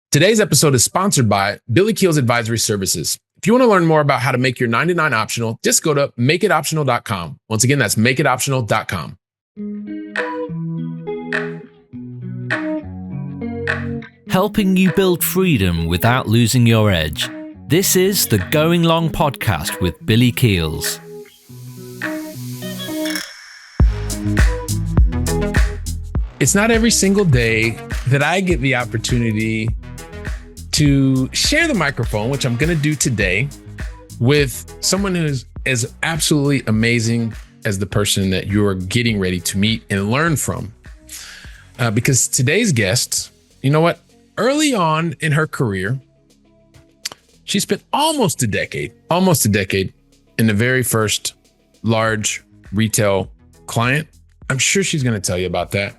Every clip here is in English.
Today's episode is sponsored by Billy Keel's Advisory Services. If you want to learn more about how to make your 99 optional, just go to makeitoptional.com. Once again, that's makeitoptional.com. Helping you build freedom without losing your edge. This is the Going Long podcast with Billy Keels. It's not every single day that I get the opportunity to share the microphone, which I'm going to do today, with someone who is as absolutely amazing as the person that you are getting ready to meet and learn from. Because today's guest, you know what? Early on in her career, she spent almost a decade in the very first large retail client. I'm sure she's going to tell you about that.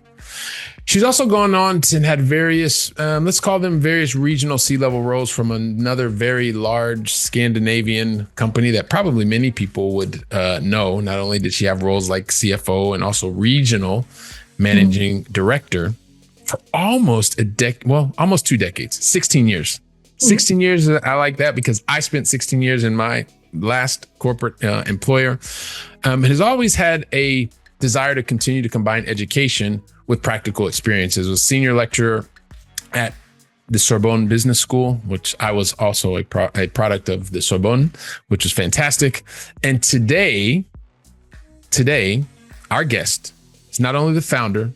She's also gone on and had various, let's call them various regional C-level roles from another very large Scandinavian company that probably many people would know. Not only did she have roles like CFO and also regional managing director for almost almost 2 decades, 16 years. 16 years, I like that because I spent 16 years in my last corporate employer. Has always had a desire to continue to combine education with practical experiences. Was senior lecturer at the Sorbonne Business School, which I was also a product of the Sorbonne, which was fantastic. And today, our guest is not only the founder,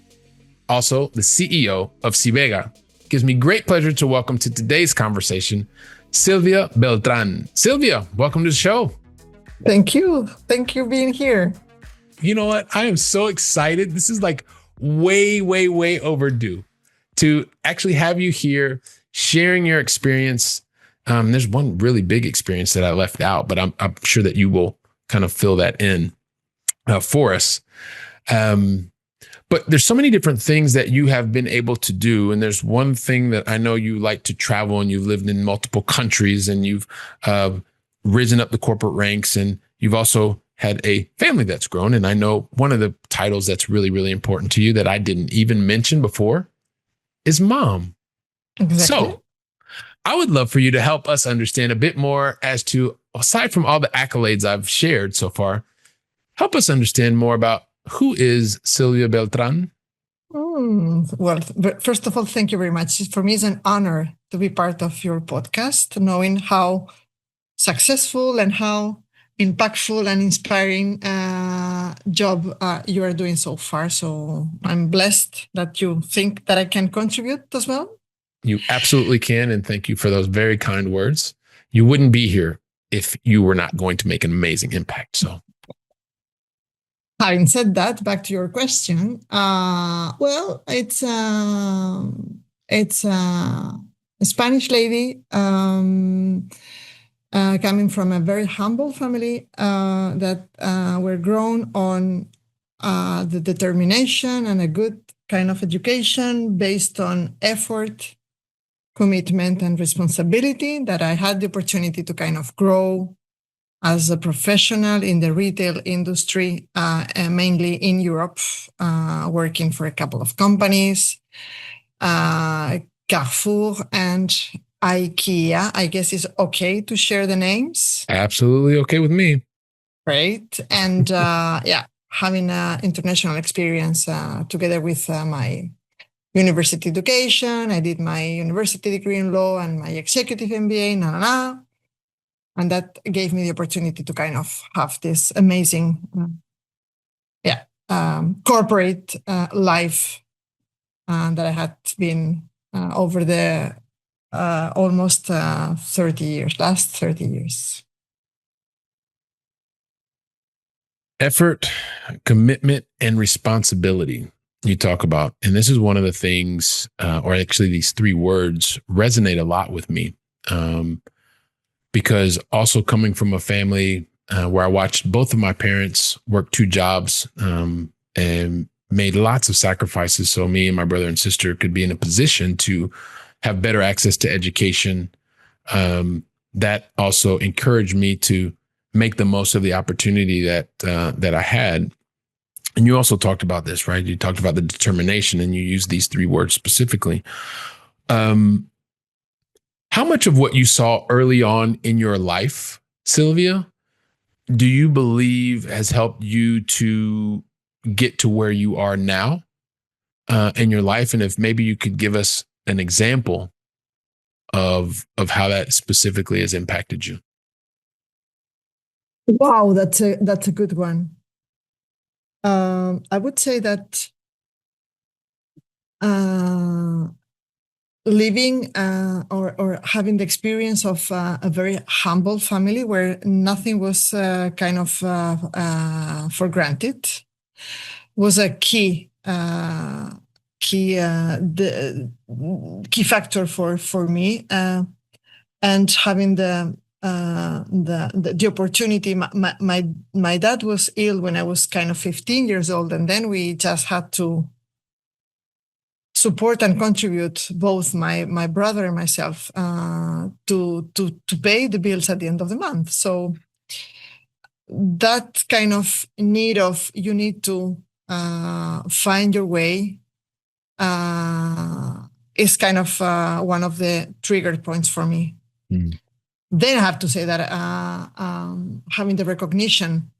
also the CEO of Civega. It gives me great pleasure to welcome to today's conversation, Silvia Beltran. Silvia, welcome to the show. Thank you. Thank you for being here. You know what? I am so excited. This is like way overdue to actually have you here sharing your experience. There's one really big experience that I left out, but I'm sure that you will kind of fill that in for us. But there's so many different things that you have been able to do. And there's one thing that I know you like to travel, and you've lived in multiple countries, and you've risen up the corporate ranks, and you've also had a family that's grown. And I know one of the titles that's really important to you that I didn't even mention before is mom. Exactly. So I would love for you to help us understand a bit more as to, aside from all the accolades I've shared so far, help us understand more about who is Silvia Beltran. Well, first of all, thank you very much. For me, it's an honor to be part of your podcast, knowing how successful and how impactful and inspiring job you are doing so far. So I'm blessed that you think that I can contribute as well. You absolutely can. And thank you for those very kind words. You wouldn't be here if you were not going to make an amazing impact. So having said that, back to your question. Well, it's a Spanish lady coming from a very humble family that were grown on the determination and a good kind of education based on effort, commitment, and responsibility, that I had the opportunity to kind of grow as a professional in the retail industry, mainly in Europe, working for a couple of companies, Carrefour and IKEA. I guess it's okay to share the names. Absolutely okay with me. Great. And having international experience together with my university education. I did my university degree in law and my executive MBA, And that gave me the opportunity to kind of have this amazing corporate life that I had been over the almost 30 years, last 30 years. Effort, commitment, and responsibility you talk about. And this is one of the things, or actually these three words resonate a lot with me. Because also coming from a family where I watched both of my parents work 2 jobs and made lots of sacrifices so me and my brother and sister could be in a position to have better access to education, that also encouraged me to make the most of the opportunity that I had. And you also talked about this, right? You talked about the determination, and you used these 3 words specifically. How much of what you saw early on in your life, Silvia, do you believe has helped you to get to where you are now in your life? And if maybe you could give us an example of how that specifically has impacted you. Wow, that's a good one. I would say that living or having the experience of a very humble family where nothing was kind of for granted was a key factor for me, and having the opportunity. My dad was ill when I was kind of 15 years old, and then we just had to support and contribute, both my brother and myself, to pay the bills at the end of the month. So that kind of need of you need to find your way is kind of one of the trigger points for me. Mm. Then I have to say that having the recognition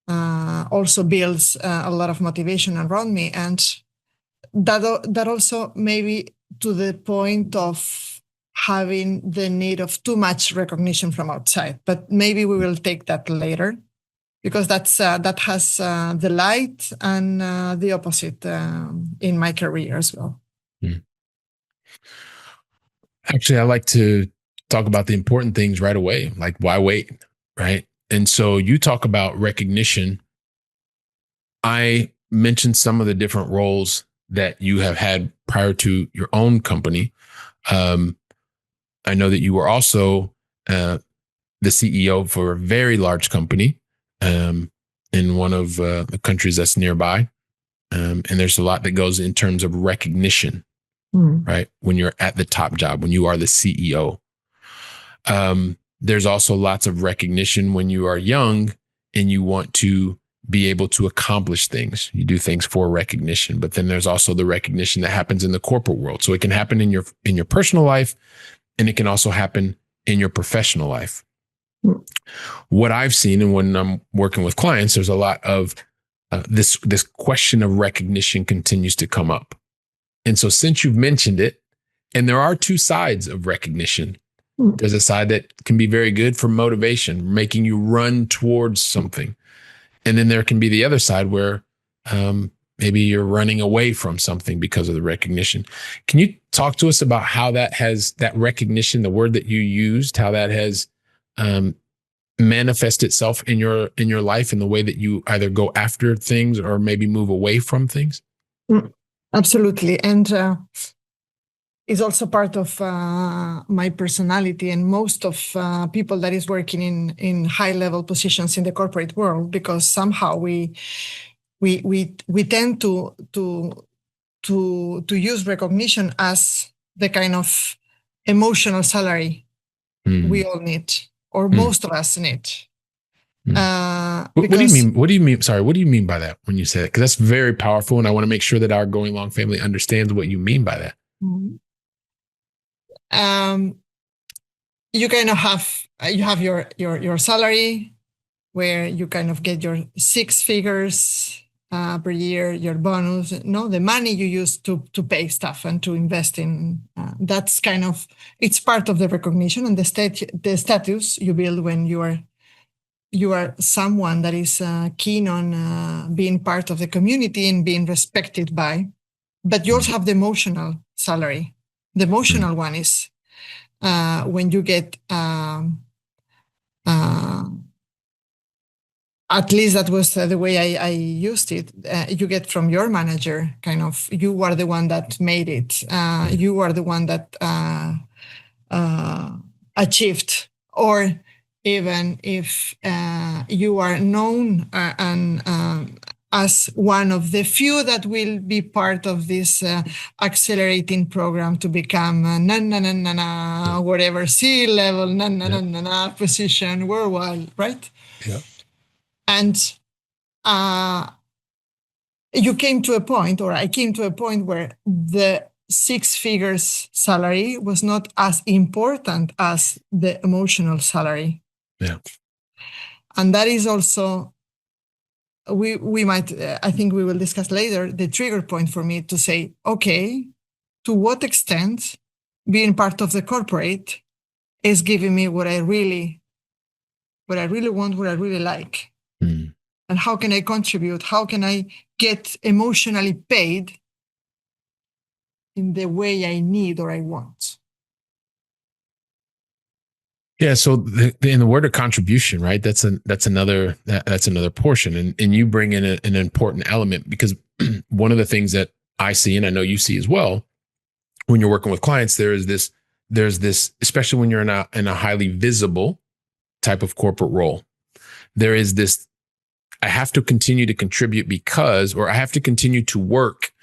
also builds a lot of motivation around me, and that also maybe to the point of having the need of too much recognition from outside. But maybe we will take that later, because that has the light and the opposite in my career as well. Mm. Actually, I like to talk about the important things right away, like why wait, right? And so you talk about recognition. I mentioned some of the different roles that you have had prior to your own company. I know that you were also the CEO for a very large company in one of the countries that's nearby. And there's a lot that goes in terms of recognition, right? When you're at the top job, when you are the CEO. There's also lots of recognition when you are young and you want to be able to accomplish things. You do things for recognition, but then there's also the recognition that happens in the corporate world. So it can happen in your personal life, and it can also happen in your professional life. What I've seen, and when I'm working with clients, there's a lot of this question of recognition continues to come up. And so since you've mentioned it, and there are two sides of recognition. There's a side that can be very good for motivation, making you run towards something. And then there can be the other side where maybe you're running away from something because of the recognition. Can you talk to us about how that recognition, the word that you used, how that has manifest itself in your life in the way that you either go after things or maybe move away from things? Absolutely. And is also part of my personality and most of people that is working in high level positions in the corporate world, because somehow we tend to use recognition as the kind of emotional salary we all need, or most of us need. What do you mean? What do you mean? Sorry, what do you mean by that when you say that? Because that's very powerful, and I want to make sure that our Going Long family understands what you mean by that. You kind of have your salary, where you kind of get your 6 figures per year, your bonus, the money you use to pay stuff and to invest in. That's kind of, it's part of the recognition and the status you build when you are someone that is keen on being part of the community and being respected by. But you also have the emotional salary. The emotional one is when you get, at least that was the way I used it, you get from your manager, kind of, you are the one that made it. You are the one that achieved. Or even if you are known as one of the few that will be part of this accelerating program to become whatever C-level position worldwide, right? Yeah. And you came to a point, or I came to a point, where the six figures salary was not as important as the emotional salary. Yeah. And that is also, we might, I think we will discuss later, the trigger point for me to say, okay, to what extent being part of the corporate is giving me what I really want, what I really like. Mm. And how can I contribute? How can I get emotionally paid in the way I need or I want? Yeah. So in the word of contribution, right? That's another portion, and you bring in an important element, because one of the things that I see, and I know you see as well, when you're working with clients, there's this, especially when you're in a highly visible type of corporate role, there is this, I have to continue to contribute because, or I have to continue to work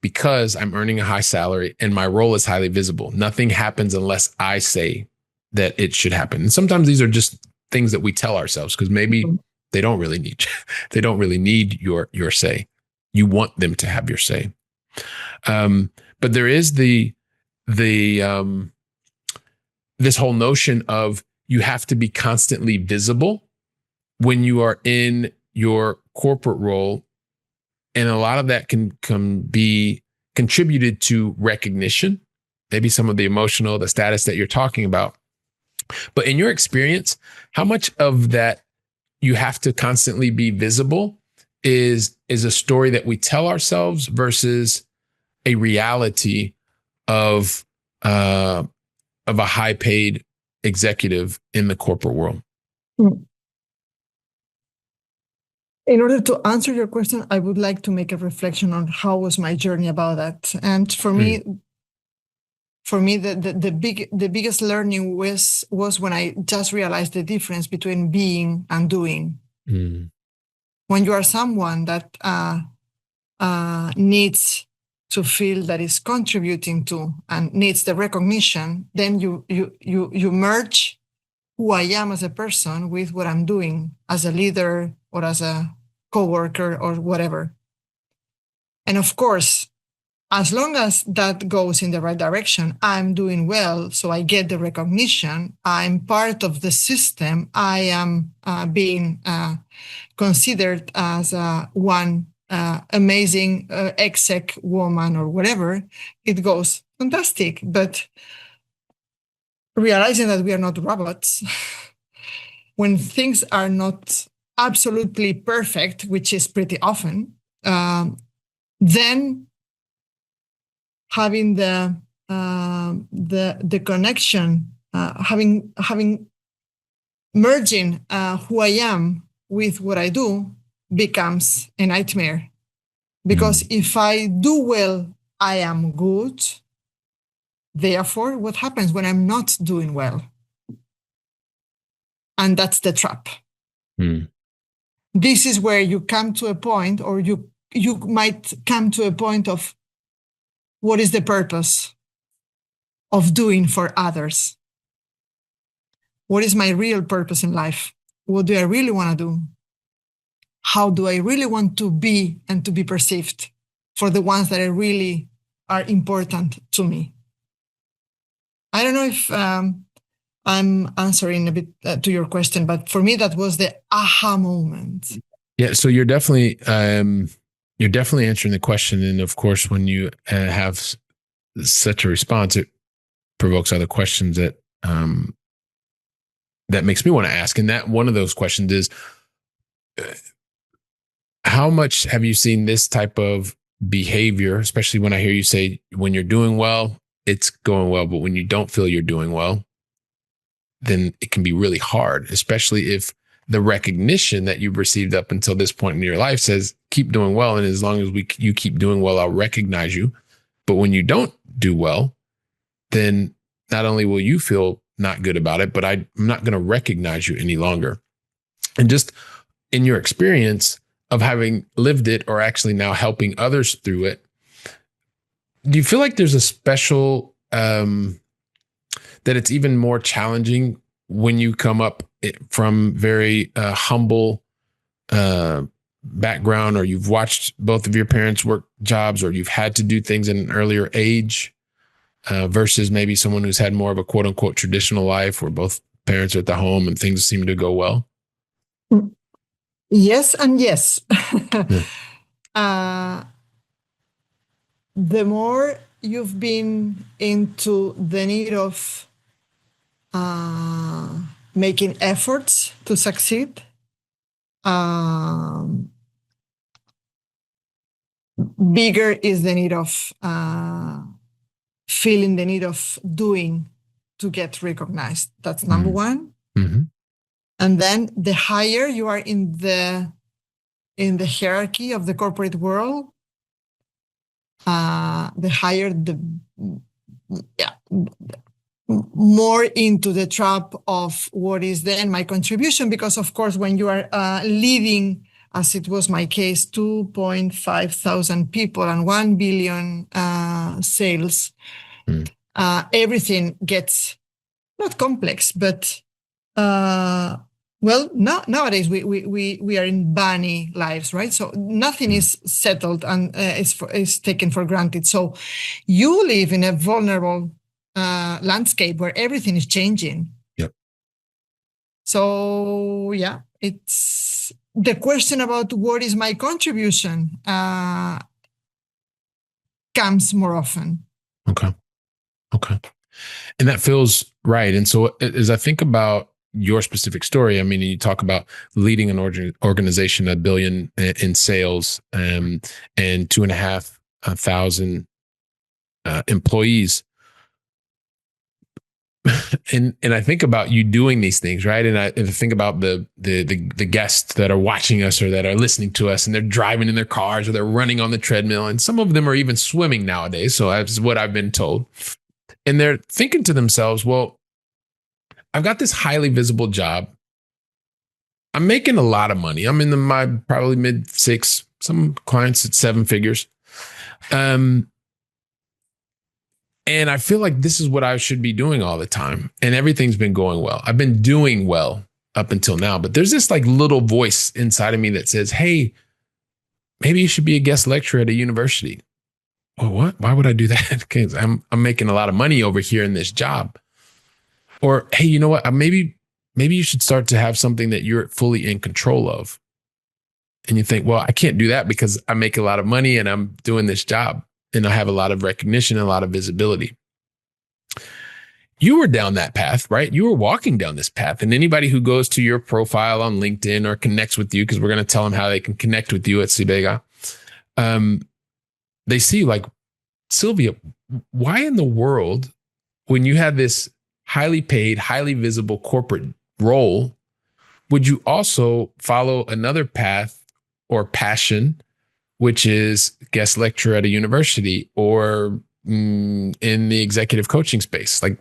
because I'm earning a high salary and my role is highly visible. Nothing happens unless I say that it should happen. And sometimes these are just things that we tell ourselves, because maybe they don't really need they don't really need your say. You want them to have your say. But there is the this whole notion of you have to be constantly visible when you are in your corporate role. And a lot of that can be contributed to recognition, maybe some of the emotional, the status that you're talking about. But in your experience, how much of that you have to constantly be visible is a story that we tell ourselves versus a reality of a high paid executive in the corporate world? In order to answer your question, I would like to make a reflection on how was my journey about that. And for me, the biggest learning was when I just realized the difference between being and doing. When you are someone that needs to feel that is contributing to and needs the recognition, then you merge who I am as a person with what I'm doing as a leader or as a coworker or whatever. And of course, as long as that goes in the right direction, I'm doing well, so I get the recognition, I'm part of the system, I am being considered as one amazing exec woman or whatever, it goes fantastic. But realizing that we are not robots, when things are not absolutely perfect, which is pretty often, then having the connection, having merging who I am with what I do becomes a nightmare. Because if I do well, I am good. Therefore, what happens when I'm not doing well? And that's the trap. This is where you come to a point, or you might come to a point of, what is the purpose of doing for others? What is my real purpose in life? What do I really want to do? How do I really want to be and to be perceived for the ones that are really are important to me? I don't know if I'm answering a bit to your question, but for me, that was the aha moment. Yeah. So you're definitely answering the question. And of course, when you have such a response, it provokes other questions that makes me want to ask. And that one of those questions is, how much have you seen this type of behavior, especially when I hear you say, when you're doing well, it's going well, but when you don't feel you're doing well, then it can be really hard, especially if the recognition that you've received up until this point in your life says, keep doing well. And as long as you keep doing well, I'll recognize you. But when you don't do well, then not only will you feel not good about it, but I'm not going to recognize you any longer. And just in your experience of having lived it, or actually now helping others through it, do you feel like there's a special, that it's even more challenging when you come up from very humble background, or you've watched both of your parents work jobs, or you've had to do things in an earlier age, versus maybe someone who's had more of a quote unquote traditional life where both parents are at the home and things seem to go well? Yes and yes. Yeah. The more you've been into the need of making efforts to succeed, bigger is the need of feeling the need of doing to get recognized. That's number one. Mm-hmm. And then the higher you are in the hierarchy of the corporate world, the higher more into the trap of what is then my contribution. Because of course, when you are leading, as it was my case, 2.5 thousand people and 1 billion sales, everything gets not complex, but nowadays we are in bunny lives, right? So nothing is settled and is taken for granted. So you live in a vulnerable landscape where everything is changing. Yep. So yeah, it's the question about what is my contribution comes more often. Okay. And that feels right. And so as I think about your specific story, I mean, you talk about leading an organization, $1 billion in sales, and 2,500 employees. and I think about you doing these things, right? And I think about the guests that are watching us or that are listening to us, and they're driving in their cars or they're running on the treadmill, and some of them are even swimming nowadays. So that's what I've been told. And they're thinking to themselves, well, I've got this highly visible job. I'm making a lot of money. I'm in my probably mid 6, some clients at 7 figures. And I feel like this is what I should be doing all the time. And everything's been going well. I've been doing well up until now. But there's this like little voice inside of me that says, hey, maybe you should be a guest lecturer at a university. Well, what? Why would I do that? Because I'm making a lot of money over here in this job. Or, hey, you know what? Maybe you should start to have something that you're fully in control of. And you think, well, I can't do that because I make a lot of money and I'm doing this job and I have a lot of recognition and a lot of visibility. You were down that path, right? You were walking down this path. And anybody who goes to your profile on LinkedIn or connects with you, because we're going to tell them how they can connect with you at Cibega, they see like, Silvia, why in the world, when you had this highly paid, highly visible corporate role, would you also follow another path or passion, which is guest lecturer at a university or in the executive coaching space? Like,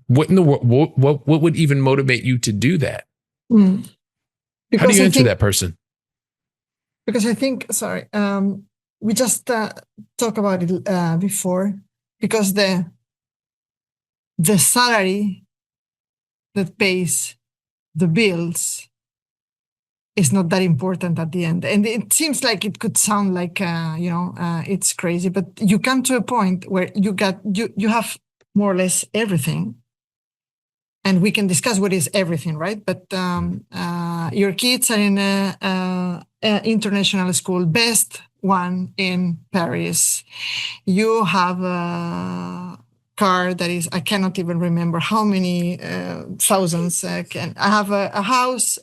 what in the world? What would even motivate you to do that? How do you answer that person? Because I think, sorry, we just talked about it before. Because the salary that pays the bills is not that important at the end. And it seems like it could sound like, it's crazy, but you come to a point where you have more or less everything. And we can discuss what is everything, right? But your kids are in an international school, best one in Paris. You have a car that is, I cannot even remember how many thousands. I have a house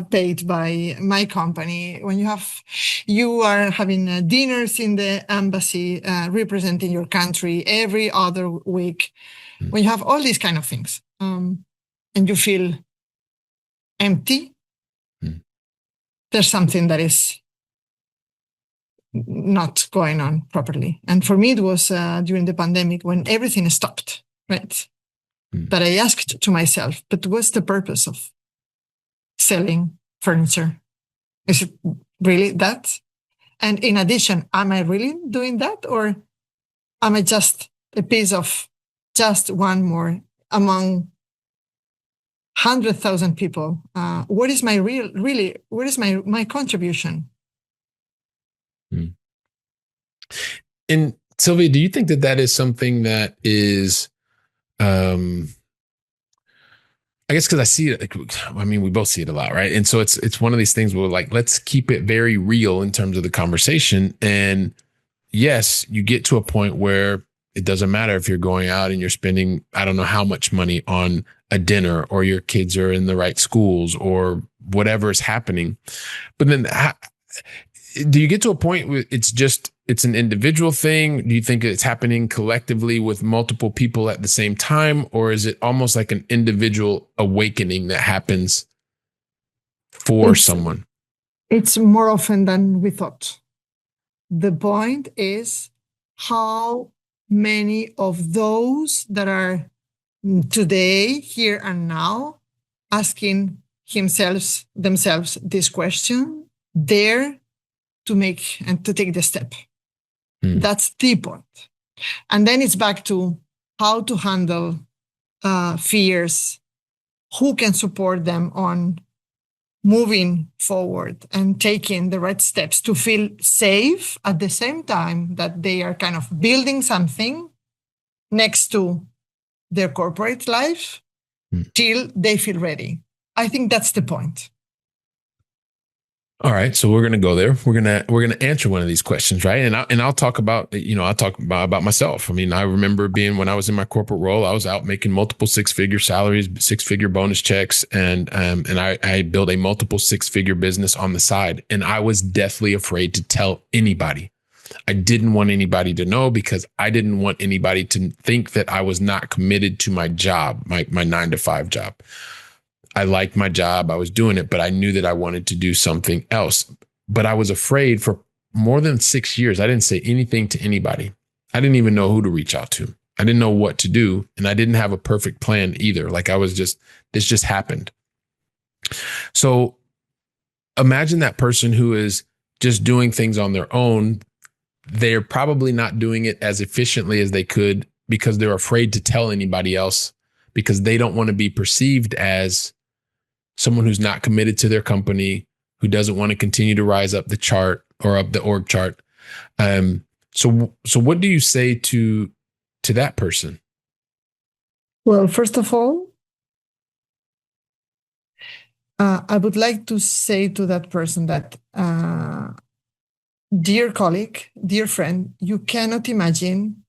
paid by my company. When you are having dinners in the embassy representing your country every other week. When you have all these kind of things and you feel empty, there's something that is not going on properly. And for me, it was during the pandemic when everything stopped, right? That I asked to myself, but what's the purpose of selling furniture? Is it really that? And in addition, am I really doing that? Or am I just a piece of just one more among 100,000 people. What is my what is my contribution? Mm. And Sylvia, do you think that that is something that is, I guess because I see it, I mean, we both see it a lot, right? And so it's one of these things where like, let's keep it very real in terms of the conversation. And yes, you get to a point where it doesn't matter if you're going out and you're spending, I don't know how much money on a dinner, or your kids are in the right schools, or whatever is happening. But then do you get to a point where it's an individual thing? Do you think it's happening collectively with multiple people at the same time? Or is it almost like an individual awakening that happens for someone? It's more often than we thought. The point is how many of those that are today, here and now, asking themselves this question, dare to make and to take the step. That's the point. And then it's back to how to handle fears, who can support them on moving forward and taking the right steps to feel safe at the same time that they are kind of building something next to their corporate life till they feel ready. I think that's the point. All right, so we're gonna go there. We're gonna answer one of these questions, right? And I'll talk about, I'll talk about myself. I mean, I remember being, when I was in my corporate role, I was out making multiple 6-figure salaries, 6-figure bonus checks, and I built a multiple 6-figure business on the side, and I was deathly afraid to tell anybody. I didn't want anybody to know, because I didn't want anybody to think that I was not committed to my job, my 9-to-5 job. I liked my job. I was doing it, but I knew that I wanted to do something else. But I was afraid for more than 6 years. I didn't say anything to anybody. I didn't even know who to reach out to. I didn't know what to do. And I didn't have a perfect plan either. Like this just happened. So imagine that person who is just doing things on their own. They're probably not doing it as efficiently as they could, because they're afraid to tell anybody else, because they don't want to be perceived as someone who's not committed to their company, who doesn't want to continue to rise up the chart or up the org chart. So what do you say to that person? Well, first of all, I would like to say to that person that, dear colleague, dear friend, you cannot imagine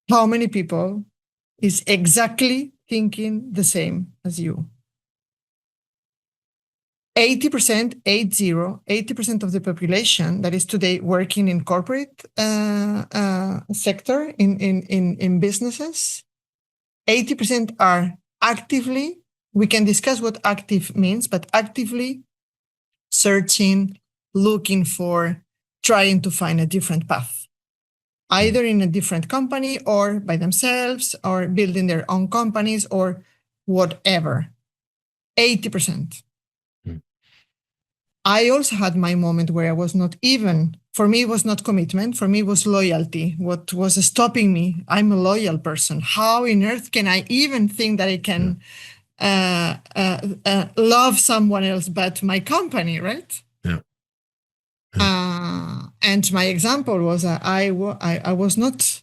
how many people is exactly thinking the same as you. 80%, 80% of the population that is today working in corporate sector, in businesses, 80% are actively, we can discuss what active means, but actively searching, looking for, trying to find a different path, either in a different company or by themselves or building their own companies or whatever. 80%. I also had my moment where I was not even, for me, it was not commitment. For me, it was loyalty. What was stopping me? I'm a loyal person. How on earth can I even think that I can love someone else but my company, right? Yeah. And my example was I was not,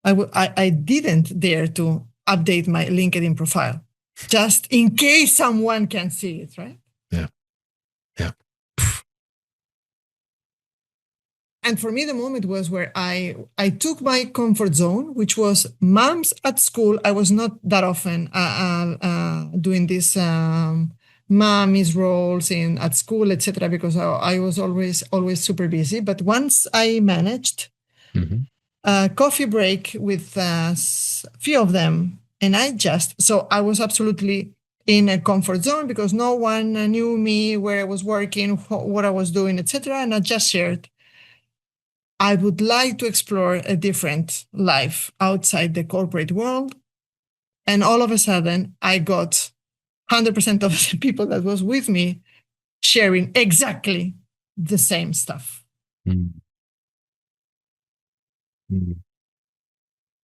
I didn't dare to update my LinkedIn profile, just in case someone can see it, right? Yeah. Yeah. And for me, the moment was where I took my comfort zone, which was moms at school. I was not that often doing this mommy's roles at school, etc., because I was always super busy. But once I managed a coffee break with a few of them, and I was absolutely in a comfort zone because no one knew me, where I was working, what I was doing, etc., and I just shared. I would like to explore a different life outside the corporate world. And all of a sudden, I got 100% of the people that was with me sharing exactly the same stuff. Mm.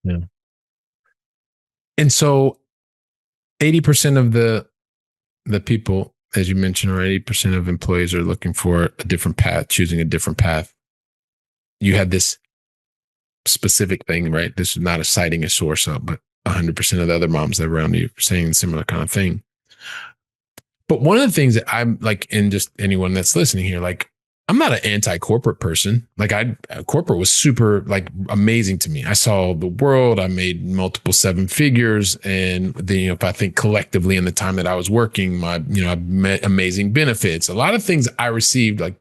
Yeah. And so 80% of the the people, as you mentioned, or 80% of employees are looking for a different path, choosing a different path. You had this specific thing, right? This is not a citing a source up, but 100% of the other moms that are around you are saying a similar kind of thing. But one of the things that I'm like, and just anyone that's listening here, like, I'm not an anti-corporate person. Like corporate was super like amazing to me. I saw the world. I made multiple seven figures. And then, if I think collectively in the time that I was working, I met amazing benefits. A lot of things I received, like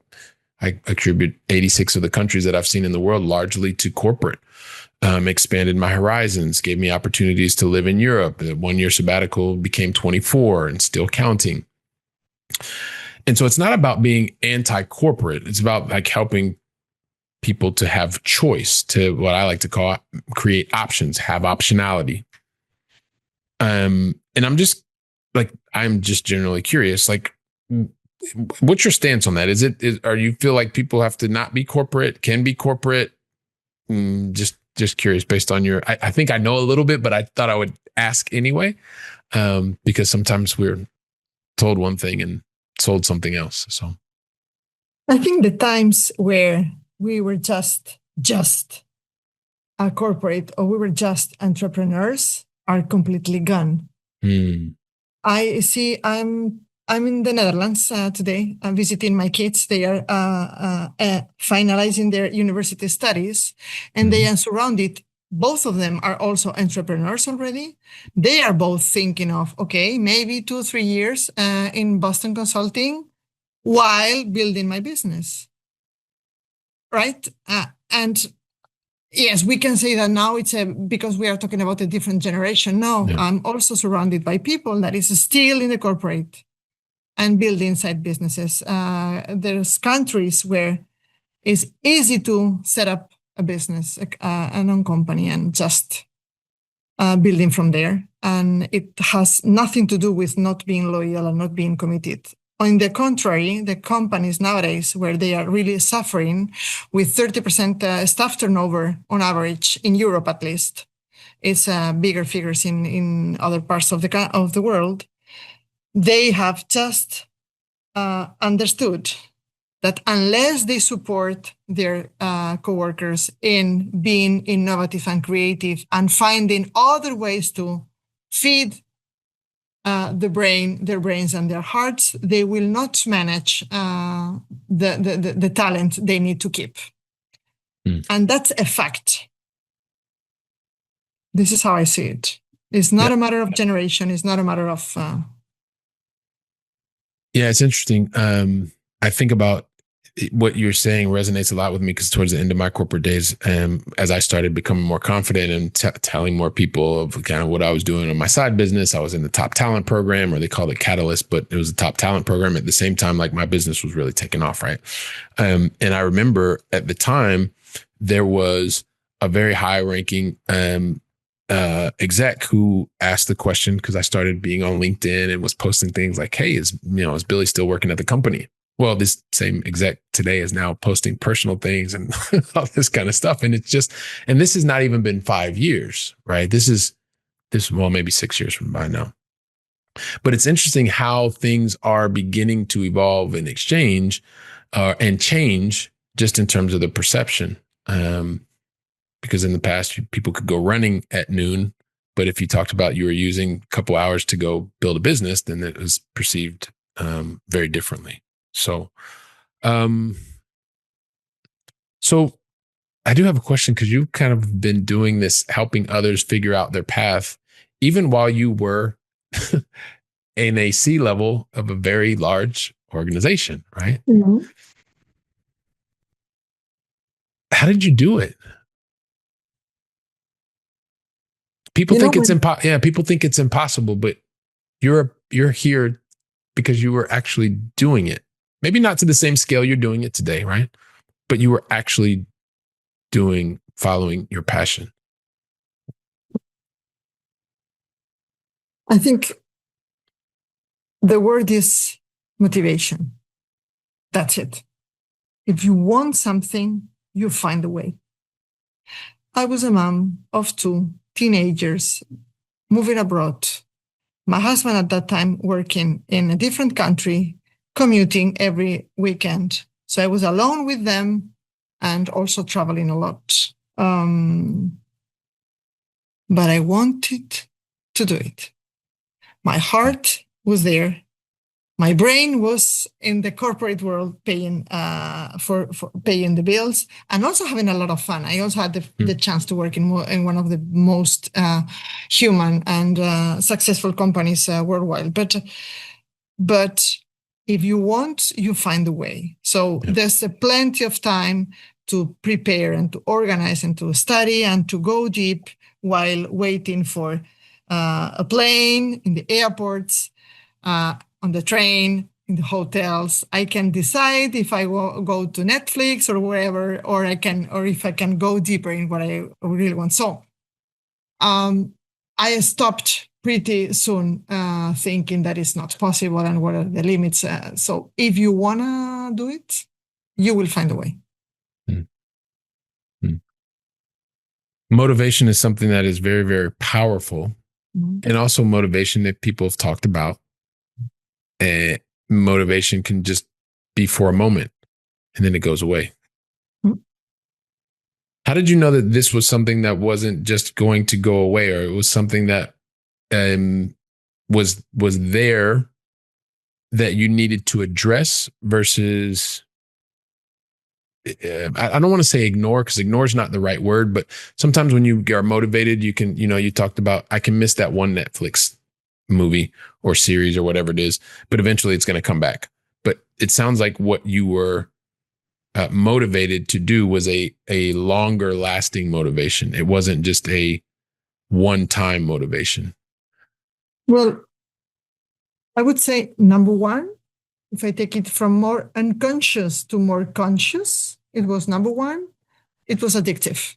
I attribute 86 of the countries that I've seen in the world largely to corporate. Expanded my horizons, gave me opportunities to live in Europe. The 1 year sabbatical became 24 and still counting. And so it's not about being anti-corporate. It's about like helping people to have choice, to what I like to call create options, have optionality. And I'm just generally curious, like, what's your stance on that? Are you feel like people have to not be corporate, can be corporate? Just curious based on I think I know a little bit, but I thought I would ask anyway, because sometimes we're told one thing and sold something else. So I think the times where we were just a corporate or we were just entrepreneurs are completely gone. I see I'm in the Netherlands today. I'm visiting my kids. They are finalizing their university studies, and they are surrounded. Both of them are also entrepreneurs already. They are both thinking of, okay, maybe 2-3 years in Boston Consulting while building my business, right? And yes, we can say that now it's because we are talking about a different generation. No, yeah. I'm also surrounded by people that is still in the corporate and building side businesses. There's countries where it's easy to set up a business, an own company, and just building from there. And it has nothing to do with not being loyal and not being committed. On the contrary, the companies nowadays where they are really suffering with 30% staff turnover on average, in Europe at least, it's bigger figures in other parts of the world. They have just understood that unless they support their coworkers in being innovative and creative and finding other ways to feed their brains and their hearts, they will not manage the talent they need to keep. And that's a fact. This is how I see it. It's not a matter of generation. It's not a matter of... Yeah, it's interesting. I think about what you're saying resonates a lot with me because towards the end of my corporate days, as I started becoming more confident and telling more people of kind of what I was doing on my side business, I was in the top talent program, or they called it Catalyst, but it was a top talent program at the same time. Like my business was really taking off, right? And I remember at the time there was a very high-ranking exec who asked the question, because I started being on LinkedIn and was posting things like, "Hey, is Billy still working at the company?" Well, this same exec today is now posting personal things and all this kind of stuff. And it's just, and this has not even been 5 years, right? Well, maybe 6 years from by now. But it's interesting how things are beginning to evolve and exchange and change just in terms of the perception. Because in the past, people could go running at noon, but if you talked about you were using a couple hours to go build a business, then it was perceived very differently. So I do have a question, because you've kind of been doing this, helping others figure out their path, even while you were in a C level of a very large organization, right? Mm-hmm. How did you do it? People think it's impossible. Yeah, people think it's impossible, but you're here because you were actually doing it. Maybe not to the same scale you're doing it today, right? But you were actually following your passion. I think the word is motivation. That's it. If you want something, you find a way. I was a mom of 2 teenagers moving abroad, My husband at that time working in a different country, commuting every weekend. So I was alone with them and also traveling a lot. But I wanted to do it. My heart was there. My brain was in the corporate world paying for paying the bills and also having a lot of fun. I also had the chance to work in one of the most human and successful companies worldwide. But if you want, you find a way. So there's plenty of time to prepare and to organize and to study and to go deep while waiting for a plane in the airports, on the train, in the hotels. I can decide if I will go to Netflix or wherever, or if I can go deeper in what I really want. So I stopped pretty soon thinking that it's not possible and what are the limits. So if you want to do it, you will find a way. Motivation is something that is very, very powerful. And also motivation that people have talked about. Motivation can just be for a moment and then it goes away. How did you know that this was something that wasn't just going to go away, or it was something that was there that you needed to address versus, I don't want to say ignore, because ignore is not the right word, but sometimes when you are motivated, you can, you talked about, I can miss that one Netflix movie or series or whatever it is, but eventually it's going to come back. But it sounds like what you were motivated to do was a longer lasting motivation. It wasn't just a one-time motivation. Well, I would say number one, if I take it from more unconscious to more conscious, it was number one, it was addictive.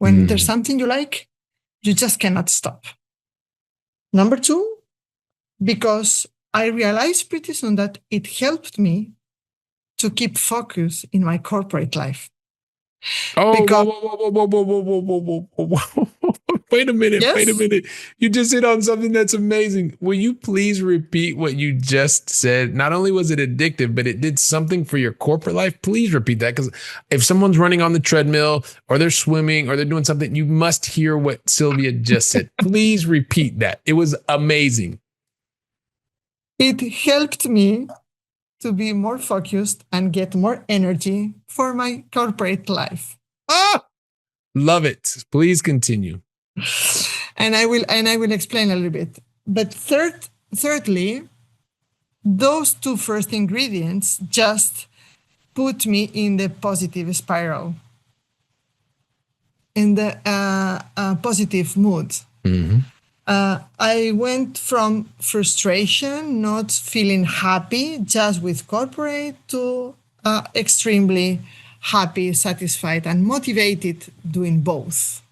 When there's something you like, you just cannot stop. Number two, because I realized pretty soon that it helped me to keep focus in my corporate life. Oh, because, whoa. Wait a minute. Yes? Wait a minute. You just hit on something that's amazing. Will you please repeat what you just said? Not only was it addictive, but it did something for your corporate life. Please repeat that, because if someone's running on the treadmill or they're swimming or they're doing something, you must hear what Silvia just said. Please repeat that. It was amazing. It helped me to be more focused and get more energy for my corporate life. Love it. Please continue. And I will explain a little bit. But thirdly, those two first ingredients just put me in the positive spiral, in the positive mood. I went from frustration, not feeling happy just with corporate, to extremely happy, satisfied, and motivated doing both.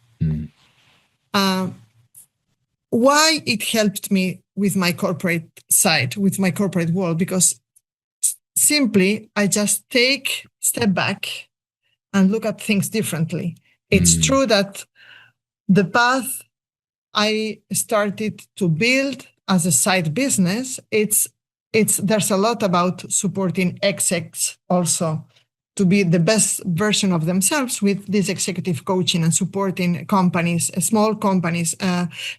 Why it helped me with my corporate side, with my corporate world? Because simply I just step back and look at things differently. It's true that the path I started to build as a side business, there's a lot about supporting execs also to be the best version of themselves with this executive coaching and supporting companies, small companies,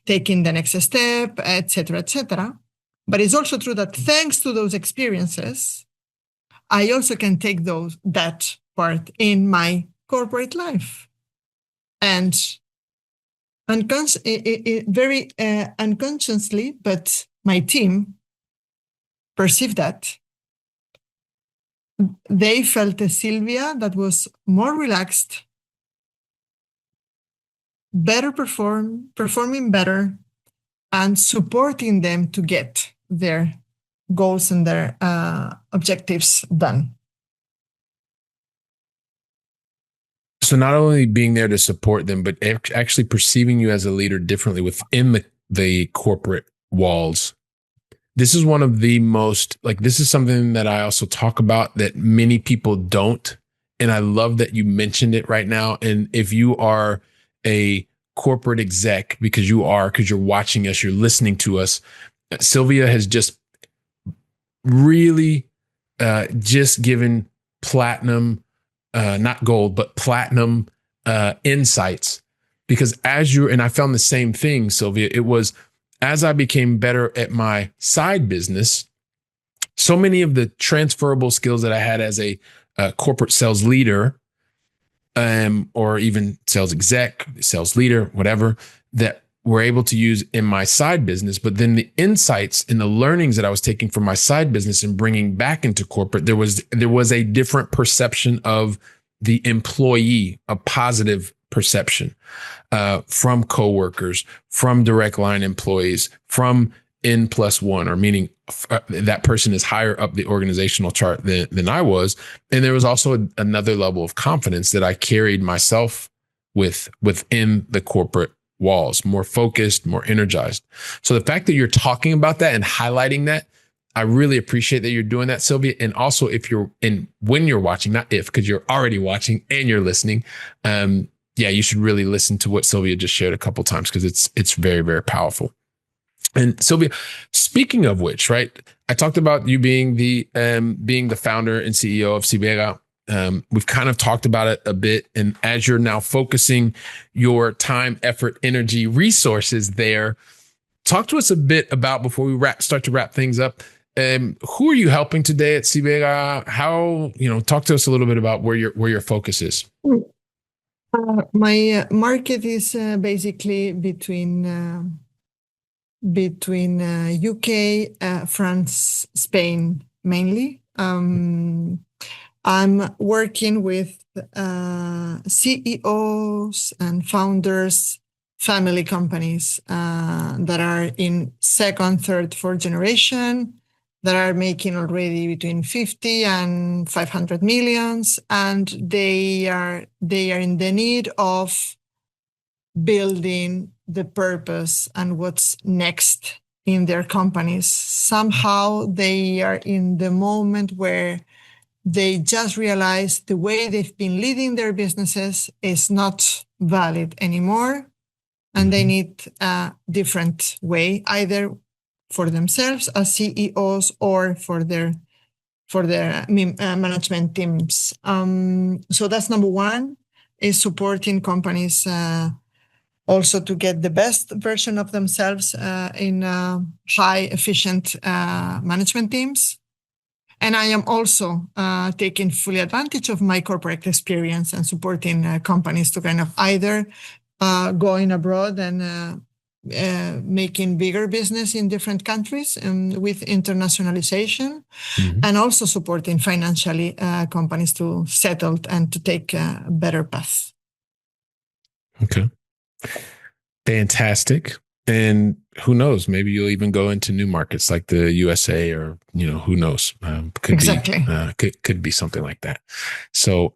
taking the next step, etc., etc. But it's also true that thanks to those experiences, I also can take that part in my corporate life. And very unconsciously, but my team perceived that. They felt a Silvia that was more relaxed, better performing better, and supporting them to get their goals and their objectives done. So not only being there to support them, but actually perceiving you as a leader differently within the corporate walls. This is one of the most, this is something that I also talk about that many people don't. And I love that you mentioned it right now. And if you are a corporate exec, because you're watching us, you're listening to us, Silvia has just really just given platinum, not gold, but platinum insights. Because and I found the same thing, Silvia, it was as I became better at my side business, so many of the transferable skills that I had as a corporate sales leader, or even sales exec, sales leader, whatever, that were able to use in my side business. But then the insights and the learnings that I was taking from my side business and bringing back into corporate, there was a different perception of the employee, a positive perception from coworkers, from direct line employees, from N+1, or meaning that person is higher up the organizational chart than I was. And there was also another level of confidence that I carried myself within the corporate walls, more focused, more energized. So the fact that you're talking about that and highlighting that, I really appreciate that you're doing that, Silvia. And also, when you're watching, not if, because you're already watching and you're listening, you should really listen to what Silvia just shared a couple times, because it's very, very powerful. And Silvia, speaking of which, right, I talked about you being the founder and CEO of Silvia. We've kind of talked about it a bit. And as you're now focusing your time, effort, energy, resources there, talk to us a bit about, before we start to wrap things up, who are you helping today at Silvia? How, talk to us a little bit about where your focus is. My market is basically between UK, France, Spain, mainly. I'm working with CEOs and founders, family companies that are in second, third, fourth generation, that are making already between 50 and 500 millions, and they are in the need of building the purpose and what's next in their companies. Somehow they are in the moment where they just realize the way they've been leading their businesses is not valid anymore, and they need a different way, either for themselves as CEOs or for their management teams. So that's number one, is supporting companies also to get the best version of themselves in high efficient management teams. And I am also taking fully advantage of my corporate experience and supporting companies to kind of either going abroad and making bigger business in different countries with internationalization, and also supporting financially companies to settle and to take a better path. Okay. Fantastic. And who knows, maybe you'll even go into new markets like the USA, or, who knows, could be something like that. So,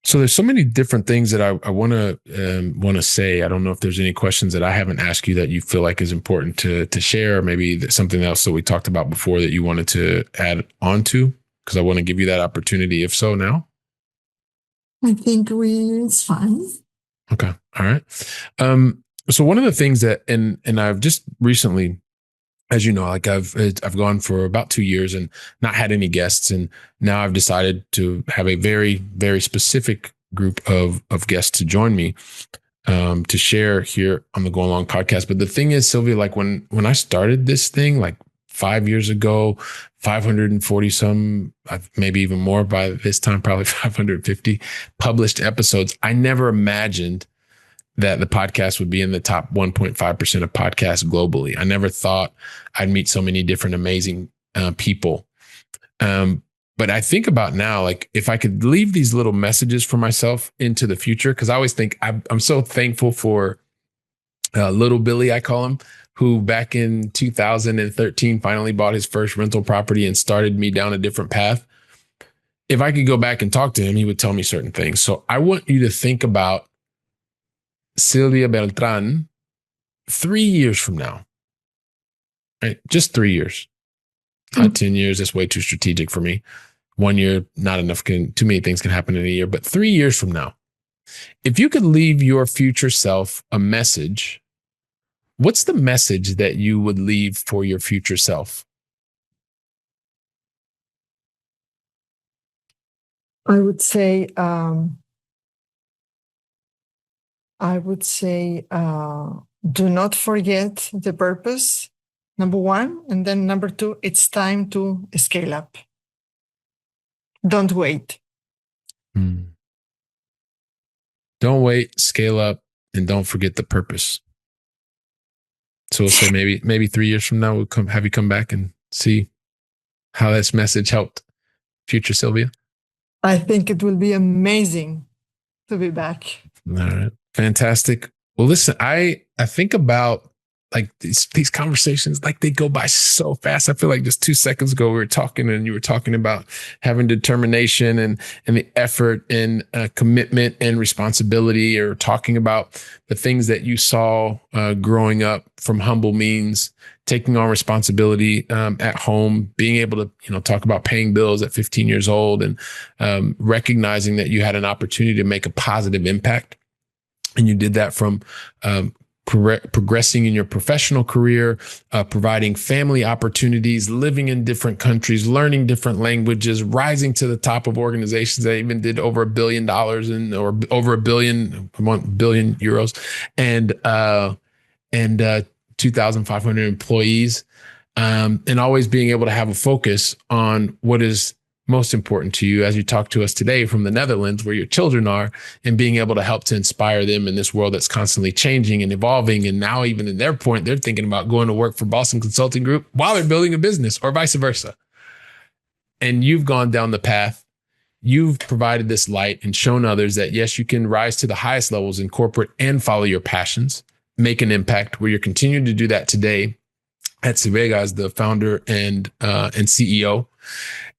so there's so many different things that I want to say. I don't know if there's any questions that I haven't asked you that you feel like is important to share, or maybe something else that we talked about before that you wanted to add on to, because I want to give you that opportunity. If so, now. I think it's fine. Okay. All right. So one of the things that, and I've just recently, as you know, like I've gone for about 2 years and not had any guests. And now I've decided to have a very, very specific group of guests to join me to share here on the Go Along podcast. But the thing is, Silvia, like when I started this thing, like 5 years ago, 540 some, maybe even more by this time, probably 550 published episodes. I never imagined that the podcast would be in the top 1.5% of podcasts globally. I never thought I'd meet so many different amazing people. But I think about now, like if I could leave these little messages for myself into the future, because I always think I'm so thankful for little Billy, I call him, who back in 2013 finally bought his first rental property and started me down a different path. If I could go back and talk to him, he would tell me certain things. So I want you to think about Silvia Beltran 3 years from now, right? Just 3 years, not 10 years. That's way too strategic for me. 1 year, not enough. Too many things can happen in a year, but 3 years from now, if you could leave your future self a message, what's the message that you would leave for your future self? I would say, do not forget the purpose, number one. And then number two, it's time to scale up. Don't wait. Don't wait, scale up, and don't forget the purpose. So we'll say maybe 3 years from now, we'll have you come back and see how this message helped future Silvia. I think it will be amazing to be back. All right. Fantastic. Well, listen, I think about like these conversations, like they go by so fast. I feel like just 2 seconds ago, we were talking and you were talking about having determination and the effort and commitment and responsibility, or talking about the things that you saw growing up from humble means, taking on responsibility at home, being able to, talk about paying bills at 15 years old, and recognizing that you had an opportunity to make a positive impact. And you did that from progressing in your professional career, providing family opportunities, living in different countries, learning different languages, rising to the top of organizations that even did over $1 billion or over $1 billion euros, and 2,500 employees, and always being able to have a focus on what is most important to you, as you talk to us today from the Netherlands, where your children are, and being able to help to inspire them in this world that's constantly changing and evolving. And now, even in their point, they're thinking about going to work for Boston Consulting Group while they're building a business, or vice versa. And you've gone down the path. You've provided this light and shown others that, yes, you can rise to the highest levels in corporate and follow your passions, make an impact, where you're continuing to do that today at Silvia as the founder and CEO.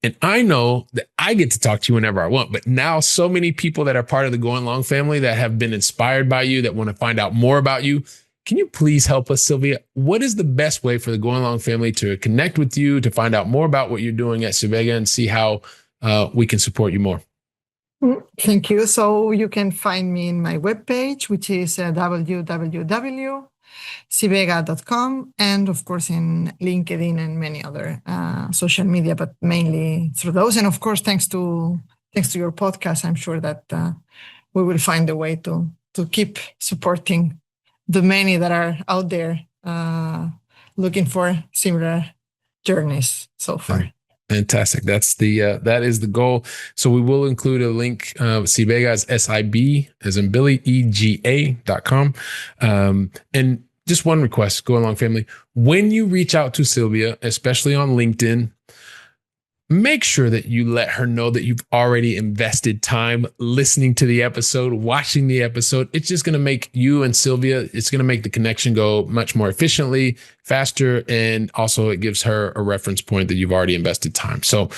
And I know that I get to talk to you whenever I want, but now so many people that are part of the Going Long family that have been inspired by you, that want to find out more about you. Can you please help us, Silvia? What is the best way for the Going Long family to connect with you, to find out more about what you're doing at Silvia, and see how we can support you more? Thank you. So you can find me in my webpage, which is www.silvia.com, and of course in LinkedIn and many other social media, but mainly through those. And of course, thanks to your podcast, I'm sure that we will find a way to keep supporting the many that are out there looking for similar journeys so far. Fantastic. That is the goal. So we will include a link, Silvia's SIB as in Billy, EGA.com. And just one request, Going Long family, when you reach out to Silvia, especially on LinkedIn, make sure that you let her know that you've already invested time listening to the episode, watching the episode. It's just going to make you and Silvia, it's going to make the connection go much more efficiently, faster. And also it gives her a reference point that you've already invested time. So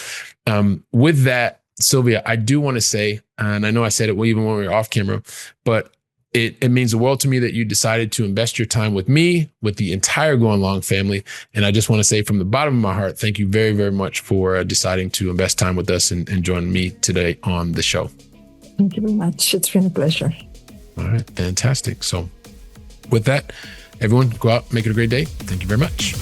with that, Silvia, I do want to say, and I know I said it even when we were off camera, but it means the world to me that you decided to invest your time with me, with the entire Going Long family. And I just want to say from the bottom of my heart, thank you very, very much for deciding to invest time with us and join me today on the show. Thank you very much. It's been a pleasure. All right. Fantastic. So with that, everyone, go out, make it a great day. Thank you very much.